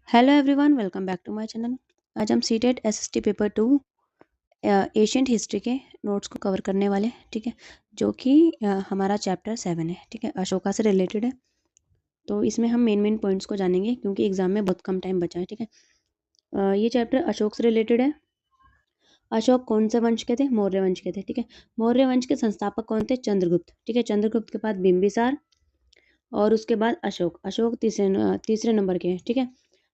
Hello everyone, welcome back to my channel. आज हम CTET SST paper 2 ancient history के notes को cover करने वाले हैं। ठीक है, जो कि हमारा चैप्टर 7 है। ठीक है, अशोका से रिलेटेड है। तो इसमें हम मेन पॉइंट्स को जानेंगे क्योंकि एग्जाम में बहुत कम टाइम बचा है। ठीक है, ये चैप्टर अशोक से रिलेटेड है। अशोक कौन से वंश के थे? मौर्य वंश के थे। ठीक है, मौर्य वंश के संस्थापक कौन थे? चंद्रगुप्त। ठीक है, चंद्रगुप्त के बाद बिंबिसार और उसके बाद अशोक। अशोक तीसरे नंबर के हैं। ठीक है,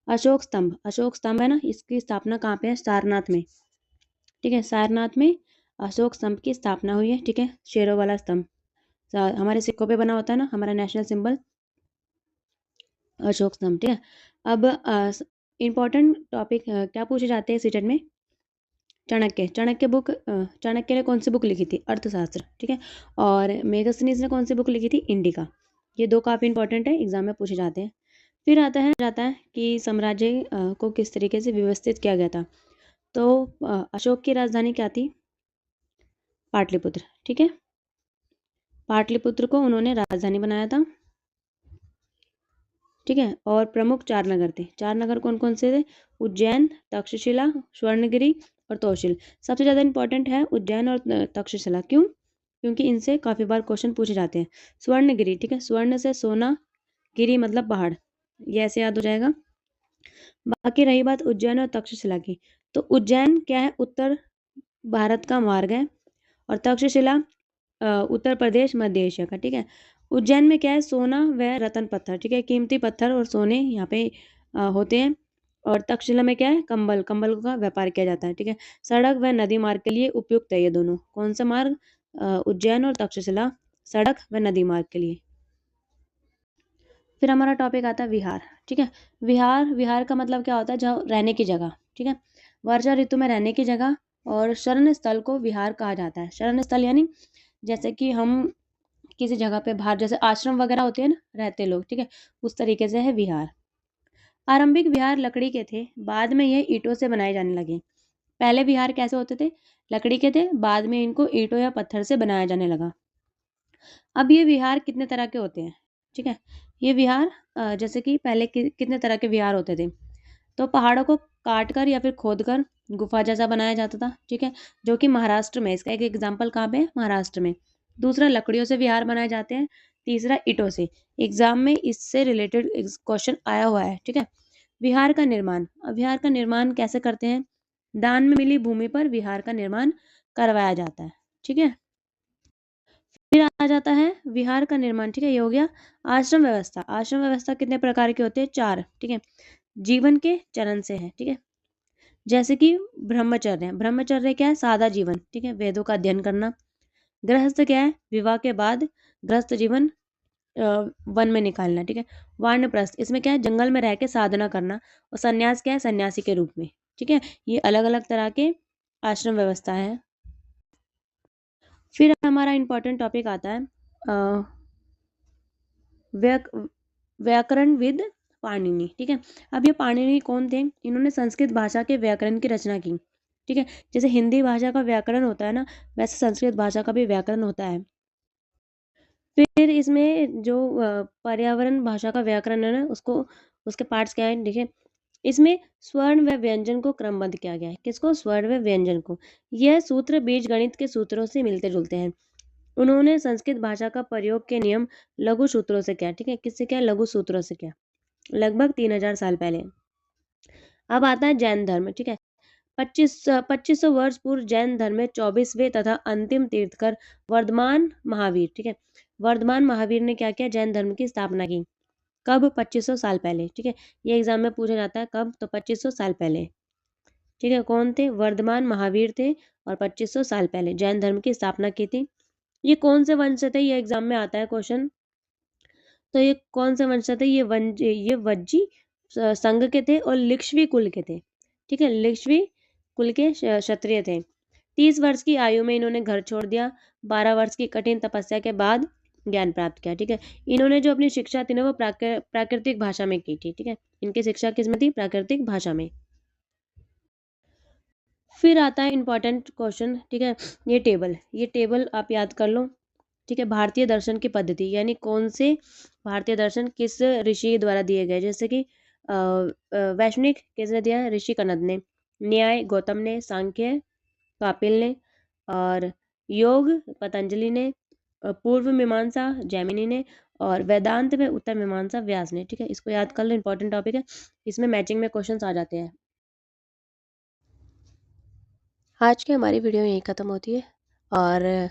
अशोक स्तंभ है ना, इसकी स्थापना कहाँ पे है? सारनाथ में। ठीक है, सारनाथ में अशोक स्तंभ की स्थापना हुई है। ठीक है, शेरों वाला स्तंभ हमारे सिक्कों पे बना होता है ना, हमारा नेशनल सिंबल अशोक स्तंभ। ठीक है, अब इम्पोर्टेंट टॉपिक क्या पूछे जाते हैं सीटेट में? चाणक्य ने कौन सी बुक लिखी थी? अर्थशास्त्र। ठीक है, और मेगस्थनीज ने कौन सी बुक लिखी थी? इंडिका। ये दो काफ़ी इंपॉर्टेंट है, एग्जाम में पूछे जाते हैं। फिर जाता है कि साम्राज्य को किस तरीके से व्यवस्थित किया गया था। तो अशोक की राजधानी क्या थी? पाटलिपुत्र। ठीक है, पाटलिपुत्र को उन्होंने राजधानी बनाया था। ठीक है, और प्रमुख 4 नगर थे। 4 नगर कौन कौन से थे? उज्जैन, तक्षशिला, स्वर्णगिरी और तोशिल। सबसे ज़्यादा इंपॉर्टेंट है उज्जैन और तक्षशिला। क्यों? क्योंकि इनसे काफ़ी बार क्वेश्चन पूछे जाते हैं। स्वर्णगिरी, ठीक है, स्वर्ण से सोना, गिरी मतलब पहाड़, ये ऐसे याद हो जाएगा। बाकी रही बात उज्जैन और तक्षशिला की, तो उज्जैन क्या है? उत्तर भारत का मार्ग है, और तक्षशिला उत्तर प्रदेश मध्य एशिया का। ठीक है, उज्जैन में क्या है? सोना व रतन पत्थर। ठीक है, कीमती पत्थर और सोने यहाँ पे होते हैं। और तक्षशिला में क्या है? कंबल का व्यापार किया जाता है। ठीक है, सड़क व नदी मार्ग के लिए उपयुक्त है ये दोनों। कौन सा मार्ग? उज्जैन और तक्षशिला सड़क व नदी मार्ग के लिए। फिर हमारा टॉपिक आता है विहार। ठीक है, विहार का मतलब क्या होता है? जहाँ रहने की जगह। ठीक है, वर्षा ऋतु में रहने की जगह और शरण स्थल को विहार कहा जाता है। शरण स्थल यानी जैसे कि हम किसी जगह पे बाहर, जैसे आश्रम वगैरह होते हैं ना, रहते लोग। ठीक है, उस तरीके से है विहार। आरंभिक विहार लकड़ी के थे, बाद में ये ईंटों से बनाए जाने लगे। पहले विहार कैसे होते थे? लकड़ी के थे, बाद में इनको ईंटों या पत्थर से बनाया जाने लगा। अब ये विहार कितने तरह के होते हैं? ठीक है, ये विहार जैसे कि पहले कितने तरह के विहार होते थे? तो पहाड़ों को काट कर या फिर खोद कर गुफा जैसा बनाया जाता था। ठीक है, जो कि महाराष्ट्र में, इसका एक एग्जाम्पल कहाँ पे है? महाराष्ट्र में। दूसरा, लकड़ियों से विहार बनाए जाते हैं। तीसरा, ईंटों से। एग्जाम में इससे रिलेटेड क्वेश्चन आया हुआ है। ठीक है, विहार का निर्माण। अब विहार का निर्माण कैसे करते हैं? दान में मिली भूमि पर विहार का निर्माण करवाया जाता है। ठीक है, फिर आ जाता है विहार का निर्माण। ठीक है, ये हो गया। आश्रम व्यवस्था। आश्रम व्यवस्था कितने प्रकार के होते हैं? 4। ठीक है, जीवन के चरण से है। ठीक है, जैसे कि ब्रह्मचर्य। ब्रह्मचर्य क्या है? सादा जीवन। ठीक है, वेदों का अध्ययन करना। गृहस्थ क्या है? विवाह के बाद गृहस्थ जीवन वन में निकालना। ठीक है, वानप्रस्थ, इसमें क्या है? जंगल में रह के साधना करना। और सन्यास क्या है? सन्यासी के रूप में। ठीक है, ये अलग अलग तरह के आश्रम व्यवस्था है। फिर हमारा इंपॉर्टेंट टॉपिक आता है व्याक व्याकरणविद पाणिनि। ठीक है, अब ये पाणिनि कौन थे? इन्होंने संस्कृत भाषा के व्याकरण की रचना की। ठीक है, जैसे हिंदी भाषा का व्याकरण होता है ना, वैसे संस्कृत भाषा का भी व्याकरण होता है। फिर इसमें जो पर्यावरण भाषा का व्याकरण है ना, उसको उसके पार्ट्स क्या है? देखिए, इसमें स्वर्ण व व्यंजन को क्रमबद्ध किया गया है। किसको? स्वर्ण व व्यंजन को। यह सूत्र बीज गणित के सूत्रों से मिलते जुलते हैं। उन्होंने संस्कृत भाषा का प्रयोग के नियम लघु सूत्रों से किया। ठीक है, किससे किया? लघु सूत्रों से किया, लगभग 3000 साल पहले। अब आता है जैन धर्म। ठीक है, 2500 वर्ष पूर्व जैन धर्म में 24वें तथा अंतिम तीर्थकर वर्धमान महावीर। ठीक है, वर्धमान महावीर ने क्या किया? जैन धर्म की स्थापना की। कब? 2500 साल पहले। ठीक है, ये एग्जाम में पूछा जाता है कब, तो 2500 साल पहले। ठीक है, कौन थे? वर्धमान महावीर थे, और 2500 साल पहले जैन धर्म की स्थापना की थी। ये कौन से वंश से थे? ये एग्जाम में आता है क्वेश्चन। तो ये कौन से वंश से थे? ये वज्जी संघ के थे और लिक्ष्वी कुल के थे। ठीक है, लिक्ष्वी कुल के क्षत्रिय थे। 30 वर्ष की आयु में इन्होंने घर छोड़ दिया। 12 वर्ष की कठिन तपस्या के बाद ज्ञान प्राप्त किया। ठीक है, इन्होंने जो अपनी शिक्षा थी ना, वो प्राकृतिक भाषा में की थी। ठीक है, इनकी शिक्षा किस में थी? प्राकृतिक भाषा में। फिर आता है इंपॉर्टेंट क्वेश्चन। ठीक है, ये टेबल आप याद कर लो। ठीक है, भारतीय दर्शन की पद्धति, यानी कौन से भारतीय दर्शन किस ऋषि द्वारा दिए गए? जैसे कि वैष्णिक किसने दिया है? ऋषि कनद ने। न्याय गौतम ने। सांख्य कापिल ने। और योग पतंजलि ने। पूर्व मीमांसा जैमिनी ने। और वेदांत में उत्तर मीमांसा व्यास ने। ठीक है, इसको याद कर लो, इंपॉर्टेंट टॉपिक है, इसमें मैचिंग में क्वेश्चंस आ जाते हैं। आज की हमारी वीडियो यहीं ख़त्म होती है और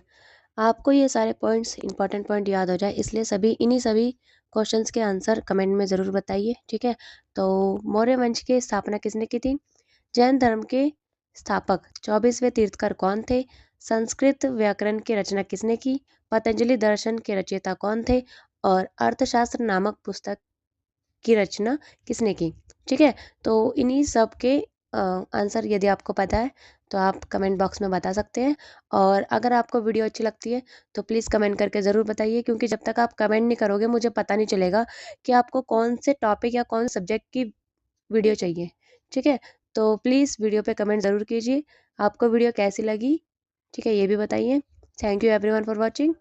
आपको ये सारे पॉइंट्स इंपॉर्टेंट पॉइंट याद हो जाए इसलिए इन्हीं सभी क्वेश्चंस के आंसर कमेंट में ज़रूर बताइए। ठीक है, तो मौर्य वंश की स्थापना किसने की थी? जैन धर्म के स्थापक 24वें तीर्थकर कौन थे? संस्कृत व्याकरण की रचना किसने की? पतंजलि दर्शन के रचयिता कौन थे? और अर्थशास्त्र नामक पुस्तक की रचना किसने की? ठीक है, तो इन्हीं सब के आंसर यदि आपको पता है तो आप कमेंट बॉक्स में बता सकते हैं। और अगर आपको वीडियो अच्छी लगती है तो प्लीज़ कमेंट करके ज़रूर बताइए, क्योंकि जब तक आप कमेंट नहीं करोगे मुझे पता नहीं चलेगा कि आपको कौन से टॉपिक या कौन सब्जेक्ट की वीडियो चाहिए। ठीक है, तो प्लीज़ वीडियो पे कमेंट ज़रूर कीजिए। आपको वीडियो कैसी लगी, ठीक है, ये भी बताइए। Thank you everyone for watching.